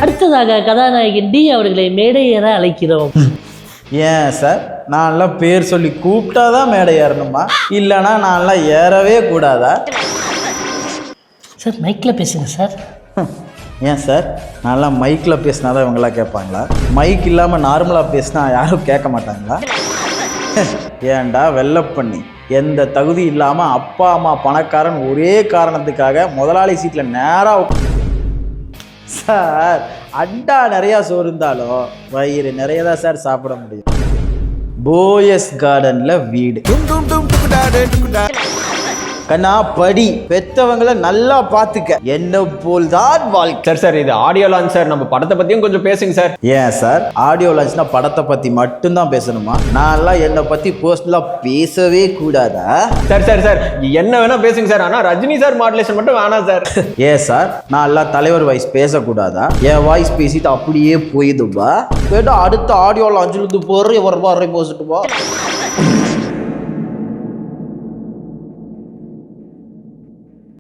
அடுத்ததாக கதாநாயகி டி அவர்களை மேடை ஏற அழைக்கிறோம். ஏன் சார் நான்லாம் பேர் சொல்லி கூப்பிட்டாதான் மேடை ஏறணுமா, இல்லைனா நான்லாம் ஏறவே கூடாதா? சார் மைக்கில் பேசுங்க சார். ஏன் சார் நான்லாம் மைக்கில் பேசினா தான் இவங்களாம் கேட்பாங்களா? மைக் இல்லாமல் நார்மலாக பேசினா யாரும் கேட்க மாட்டாங்களா? ஏன்டா வெள்ளை பண்ணி எந்த தகுதி இல்லாமல் அப்பா அம்மா பணக்காரன் ஒரே காரணத்துக்காக முதலாளி சீட்டில் நேராக சார் அண்டா நிறையா சோறு இருந்தாலும் வயிறு நிறைய தான் சார் சாப்பிட முடியும். போயஸ் கார்டனில் வீடு கண்ணா படி, பெத்தவங்களை நல்லா பார்த்துக்க, என்ன போல் தான் வாழ்க்கை. சார் சார் இது ஆடியோ லான்ச் சார், நம்ம படத்தை பற்றியும் கொஞ்சம் பேசுங்க சார். ஏன் சார் ஆடியோ லான்ச்னா படத்தை பற்றி மட்டும்தான் பேசணுமா? நான்லாம் என்னை பற்றி பர்சனலாக பேசவே கூடாதா? சார் சார் சார் என்ன வேணால் பேசுங்க சார், ஆனால் ரஜினி சார் மாடுலேஷன் மட்டும் வேணாம் சார். ஏன் சார் நான்லாம் தலைவர் வாய்ஸ் பேசக்கூடாதா? என் வாய்ஸ் பேசிட்டு அப்படியே போயிடுவா? கேட்டால் அடுத்த ஆடியோ லான்ச்சில் இருந்து போகிற வரை போசிட்டு வா.